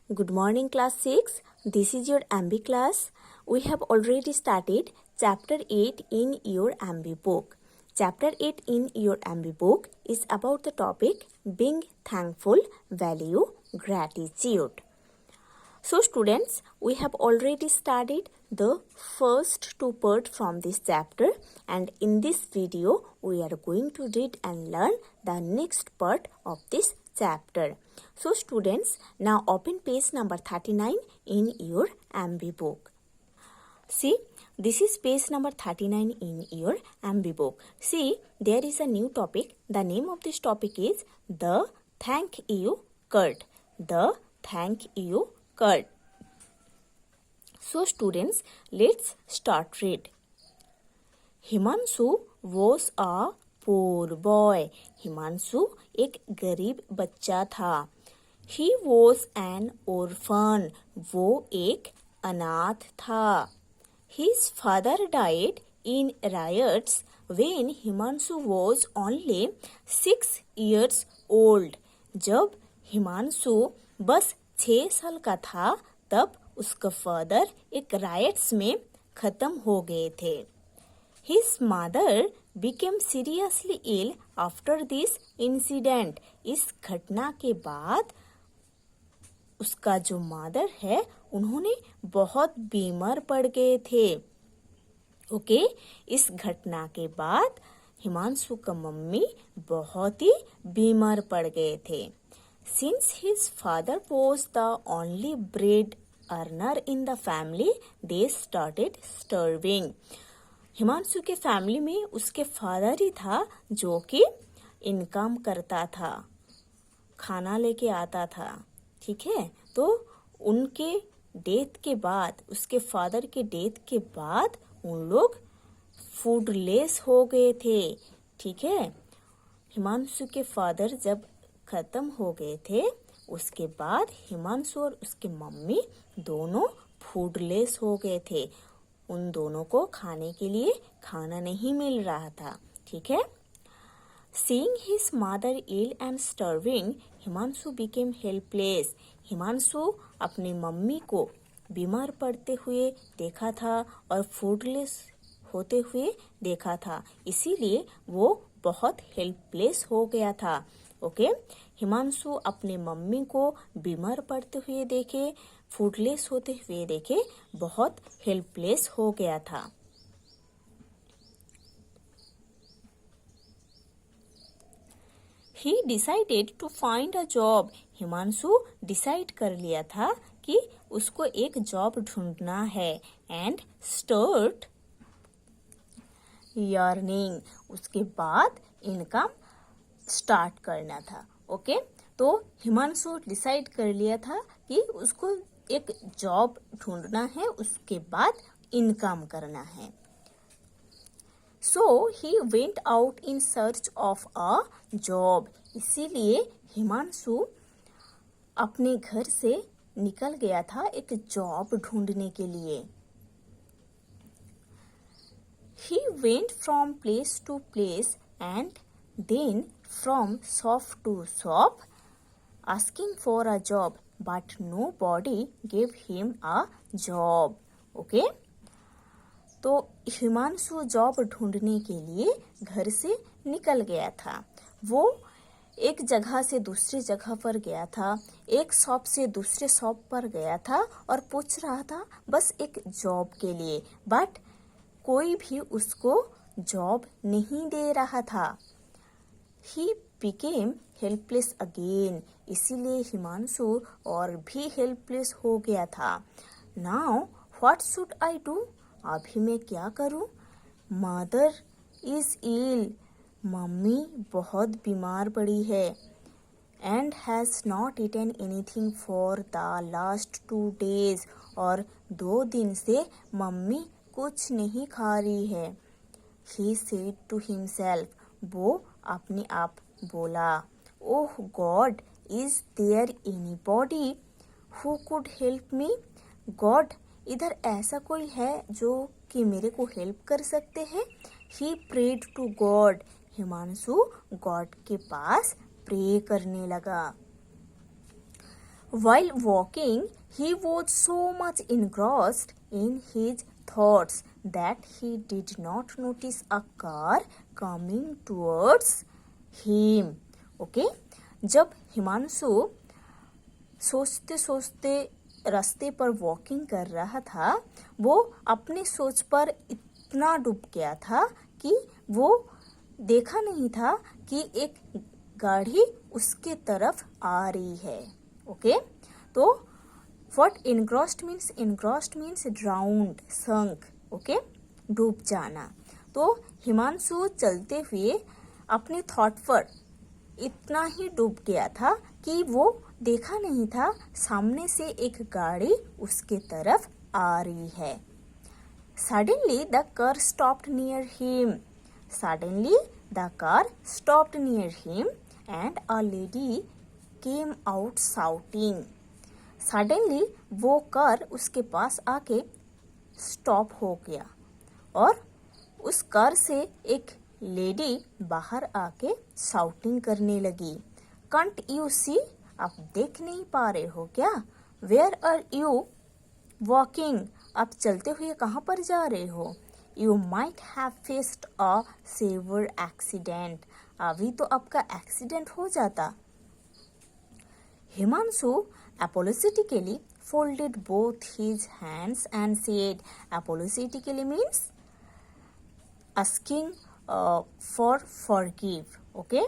Good morning, class 6. This is your MB class. We have already started chapter 8 in your MB book. Chapter 8 in your MB book is about the topic being thankful, value, gratitude. So students, we have already studied the first two parts from this chapter, and in this video we are going to read and learn the next part of this chapter. So students, now open page number 39 in your MB book. See, this is page number 39 in your MB book. See, there is a new topic. The name of this topic is the thank you card. The thank you card. So students, let's start read. Himanshu was a poor boy. Himanshu एक गरीब बच्चा था. He was an orphan. वो एक अनाथ था. His father died in riots when Himanshu was only 6 years old. जब हिमांशु बस 6 साल का था, तब उसका फादर एक राइट्स में खत्म हो गए थे. His mother became seriously ill after this incident. इस घटना के बाद उसका जो मदर है, उन्होंने बहुत बीमार पड़ गए थे. ओके, इस घटना के बाद हिमांशु का मम्मी बहुत ही बीमार पड़ गए थे. Since his father was the only bread earner in the family, they started starving. Himanshu के फैमिली में उसके फादर ही था जो कि इनकम करता था, खाना लेके आता था. ठीक है, तो उनके डेथ के बाद, उसके फादर के डेथ के बाद उन लोग फूडलेस हो गए थे. ठीक है, हिमांशु के फादर जब खत्म हो गए थे, उसके बाद हिमांशु और उसके मम्मी दोनों फूडलेस हो गए थे. उन दोनों को खाने के लिए खाना नहीं मिल रहा था. ठीक है. Seeing his mother ill and starving, Himanshu became helpless. Himanshu अपनी मम्मी को बीमार पड़ते हुए देखा था और फूडलेस होते हुए देखा था, इसीलिए वो बहुत हेल्पलेस हो गया था. ओके, हिमांशु अपने मम्मी को बीमार पड़ते हुए देखे, फूडलेस होते हुए देखे, बहुत हेल्पलेस हो गया था. He decided to find a job. Himanshu decide कर लिया था कि उसको एक जॉब ढूंढना है. And start earning. उसके बाद इनकम स्टार्ट करना था. ओके, तो हिमांशु डिसाइड कर लिया था कि उसको एक जॉब ढूंढना है, उसके बाद इनकम करना है. So he went out in search of a job. इसीलिए हिमांशु अपने घर से निकल गया था एक जॉब ढूंढने के लिए. He went from place to place and then from shop to shop asking for a job, but nobody gave him a job. Okay? तो हिमांशु जॉब ढूंढने के लिए घर से निकल गया था. वो एक जगह से दूसरी जगह पर गया था, एक शॉप से दूसरे शॉप पर गया था और पूछ रहा था बस एक जॉब के लिए, बट कोई भी उसको जॉब नहीं दे रहा था. He became helpless again. इसीलिए हिमांशु और भी हेल्पलेस हो गया था. Now what should I do? अभी मैं क्या करूं? Mother is ill. मम्मी बहुत बीमार पड़ी है. And has not eaten anything for the last 2 days. और 2 दिन से मम्मी कुछ नहीं खा रही है. He said to himself. वो अपने आप बोला, oh God, is there anybody who could help me? God, इधर ऐसा कोई है जो कि मेरे को हेल्प कर सकते हैं? He prayed to God. Himanshu God के पास प्रे करने लगा. While walking, he was so much engrossed in his thoughts that he did not notice a car coming towards him. Okay? जब हिमांशु सोचते सोचते रास्ते पर वॉकिंग कर रहा था, वो अपने सोच पर इतना डूब गया था कि वो देखा नहीं था कि एक गाड़ी उसके तरफ आ रही है. ओके, तो what engrossed means drowned, sunk. Okay, डूब जाना. तो हिमांशु चलते हुए अपने थॉट पर इतना ही डूब गया था कि वो देखा नहीं था सामने से एक गाड़ी उसके तरफ आ रही है. Suddenly the car stopped near him. And a lady came out shouting. Suddenly वो कार उसके पास आके स्टॉप हो गया और उस कार से एक लेडी बाहर आके शाउटिंग करने लगी. Can't you see? आप देख नहीं पा रहे हो क्या? Where are you walking? आप चलते हुए कहाँ पर जा रहे हो? You might have faced a severe accident. अभी तो आपका एक्सीडेंट हो जाता. Himanshu apologetically folded both his hands and said, apologetically means asking for forgive. Okay,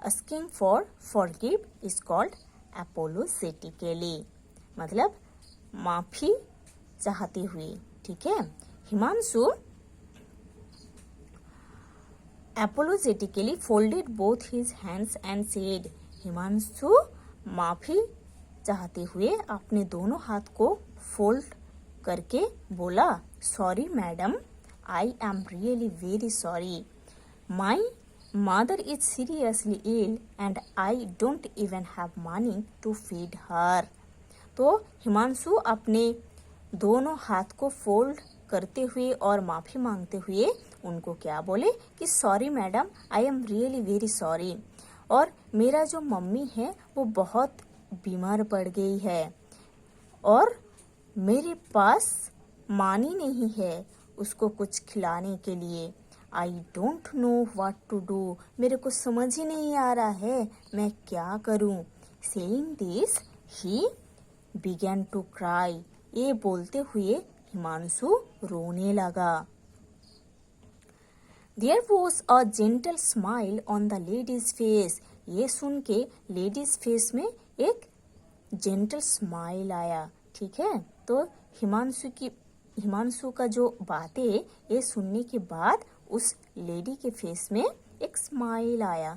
asking for forgive is called apologetically. मतलब माफी चाहते हुए. ठीक है, Himanshu apologetically folded both his hands and said, Himanshu माफी चाहते हुए अपने दोनों हाथ को फोल्ड करके बोला, sorry madam, I am really very sorry. My mother is seriously ill and I don't even have money to feed her. तो हिमांशु अपने दोनों हाथ को फोल्ड करते हुए और माफी मांगते हुए उनको क्या बोले कि sorry madam, I am really very sorry, और मेरा जो मम्मी है वो बहुत बीमार पड़ गई है और मेरे पास मानी नहीं है उसको कुछ खिलाने के लिए. I don't know what to do. मेरे को समझ ही नहीं आ रहा है मैं क्या करूं. Saying this he began to cry. ये बोलते हुए हिमांशु रोने लगा. There was a gentle smile on the lady's face. ये सुन के लेडीज फेस में एक जेंटल स्माइल आया. ठीक है, तो हिमांशु का जो बातें ये सुनने के बाद उस लेडी के फेस में एक स्माइल आया.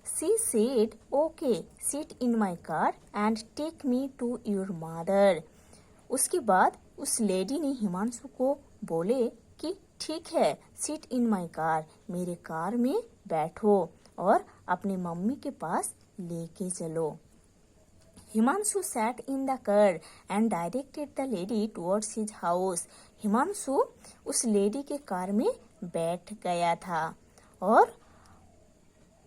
She said, okay, sit in my car and take me to your mother. उसके बाद उस लेडी ने हिमांशु को बोले कि ठीक है, सिट इन माई कार, मेरे कार में बैठो और अपने मम्मी के पास लेके चलो. Himanshu sat in the car and directed the lady towards his house. Himanshu उस लेडी के कार में बैठ गया था और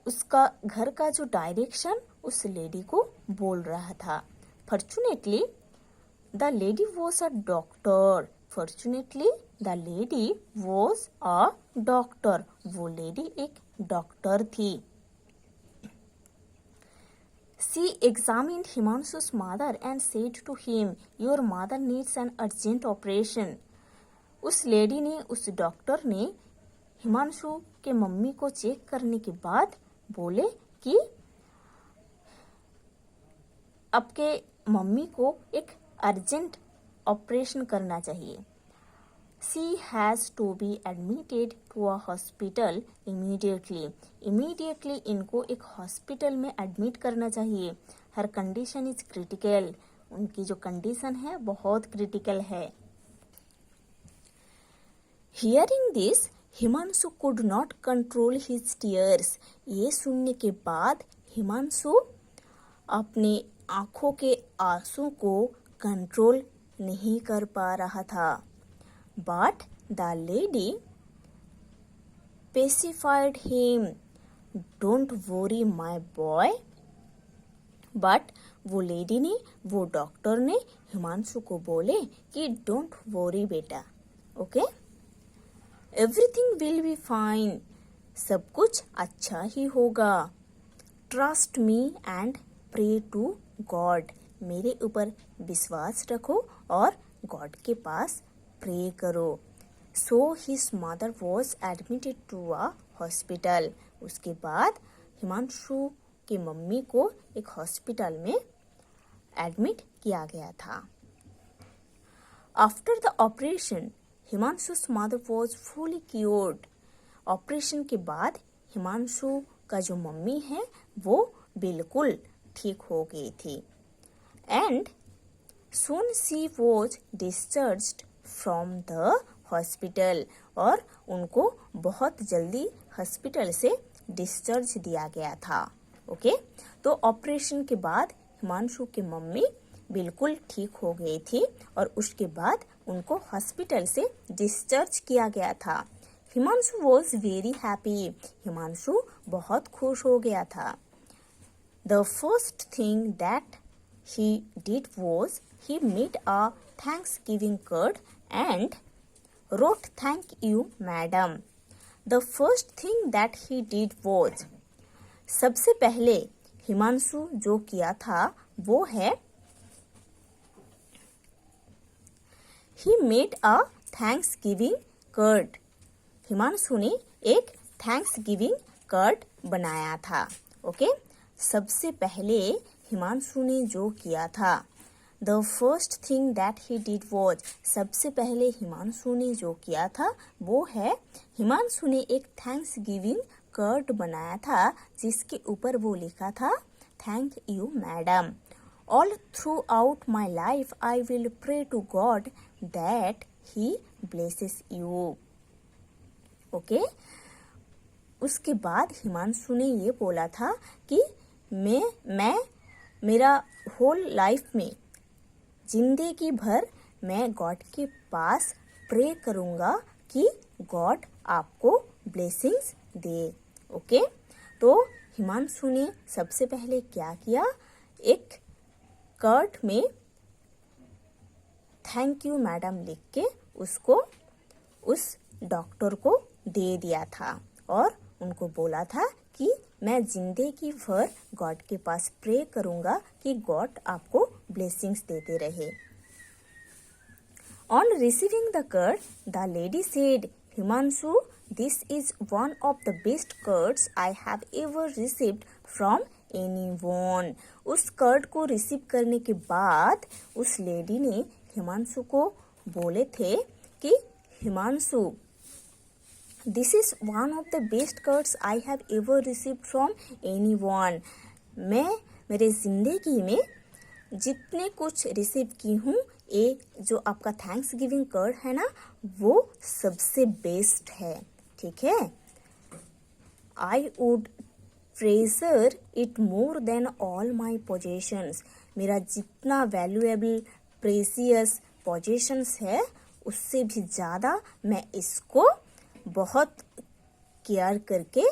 उसका घर का जो डायरेक्शन उस लेडी को बोल रहा था. Fortunately the lady was a doctor. Fortunately the lady was a doctor. वो लेडी एक डॉक्टर थी. She examined Himanshu's mother and said to him, your mother needs an urgent operation. उस लेडी ने, उस डॉक्टर ने हिमांशु के मम्मी को check करने के बाद बोले कि आपके मम्मी को एक अर्जेंट ऑपरेशन करना चाहिए. She has to be admitted to a hospital immediately. Immediately इनको एक हॉस्पिटल में एडमिट करना चाहिए. Her condition is critical. उनकी जो कंडीशन है बहुत क्रिटिकल है. Hearing this, Himanshu could not control his tears. ये सुनने के बाद हिमांशु अपने आंखों के आंसू को कंट्रोल नहीं कर पा रहा था. But the lady pacified him. Don't worry my boy. But वो लेडी ने, वो डॉक्टर ने हिमांशु को बोले कि डोंट वरी बेटा, okay, everything will be fine, सब कुछ अच्छा ही होगा, trust me and pray to God, मेरे ऊपर विश्वास रखो और गॉड के पास प्रे करो। So his mother was admitted to a hospital, उसके बाद हिमांशु की मम्मी को एक हॉस्पिटल में एडमिट किया गया था। After the operation Himanshu's mother was fully cured, operation के बाद हिमांशु का जो मम्मी है वो बिल्कुल ठीक हो गई थी। And soon she was discharged from the hospital, और उनको बहुत जल्दी हॉस्पिटल से डिस्चार्ज दिया गया था। ओके, तो ऑपरेशन के बाद हिमांशु की मम्मी बिल्कुल ठीक हो गई थी और उसके बाद उनको हॉस्पिटल से डिस्चार्ज किया गया था। Himanshu was very happy, Himanshu बहुत खुश हो गया था। The first thing that he did was he made a Thanksgiving card and wrote thank you madam. The first thing that he did was, सबसे पहले हिमांशु जो किया था वो है he made a Thanksgiving card. Himanshu ने एक Thanksgiving कार्ड बनाया था। ओके, सबसे पहले हिमांशु ने जो किया था, the first thing that he did was, सबसे पहले हिमांशु ने जो किया था वो है हिमांशु ने एक थैंक्स गिविंग कार्ड बनाया था जिसके ऊपर वो लिखा था thank you madam, all throughout my life I will pray to God that he blesses you. Okay, उसके बाद हिमांशु ने ये बोला था कि मैं मेरा होल लाइफ में जिंदगी भर मैं गॉड के पास प्रे करूँगा कि गॉड आपको ब्लेसिंग्स दे। ओके, तो हिमांशु ने सबसे पहले क्या किया, एक कार्ड में थैंक यू मैडम लिख के उसको उस डॉक्टर को दे दिया था और उनको बोला था कि मैं जिंदगी भर गॉड के पास प्रे करूंगा कि गॉड आपको ब्लेसिंग्स देते रहे। On receiving the card the lady said, Himanshu this is one of the best cards I have ever received from anyone. उस कार्ड को रिसीव करने के बाद उस लेडी ने हिमांशु को बोले थे कि Himanshu this is one of the best cards I have ever received from anyone. मैं मेरे जिंदगी में जितने कुछ रिसीव की हूँ, ये जो आपका थैंक्स गिविंग कार्ड है ना वो सबसे बेस्ट है। ठीक है, I would treasure it more than all my possessions. मेरा जितना वैल्यूएबल प्रेसियस पोजेशंस है उससे भी ज़्यादा मैं इसको बहुत केयर करके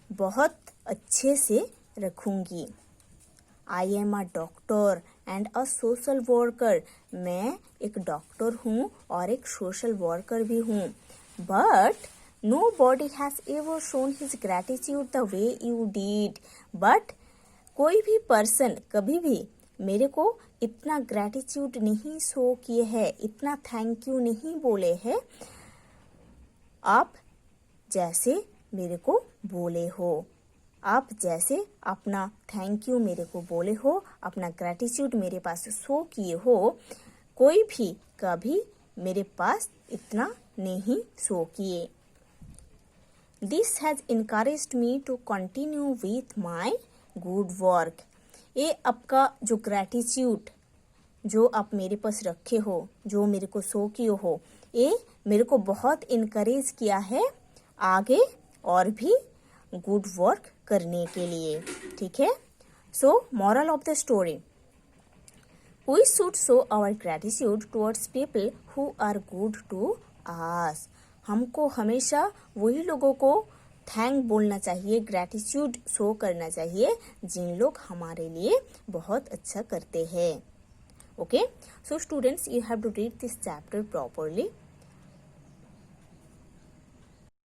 बहुत अच्छे से रखूँगी। I am a doctor and a social worker. मैं एक डॉक्टर हूँ और एक सोशल वर्कर भी हूँ। But nobody has ever shown his gratitude the way you did. But कोई भी पर्सन कभी भी मेरे को इतना ग्रैटिट्यूड नहीं शो किए है, इतना थैंक यू नहीं बोले हैं आप जैसे मेरे को बोले हो। आप जैसे अपना थैंक यू मेरे को बोले हो, अपना ग्रैटिट्यूड मेरे पास शो किए हो, कोई भी कभी मेरे पास इतना नहीं शो किए। This has encouraged me to continue with my good work. ये आपका जो ग्रैटिट्यूड जो आप मेरे पास रखे हो, जो मेरे को शो किए हो, ये मेरे को बहुत इनकरेज किया है आगे और भी गुड वर्क करने के लिए। ठीक है, so moral of the story, we should show our gratitude towards people who are good to us. हमको हमेशा वही लोगों को थैंक बोलना चाहिए, ग्रैटिट्यूड शो करना चाहिए जिन लोग हमारे लिए बहुत अच्छा करते हैं. Okay, so students, you have to read this chapter properly.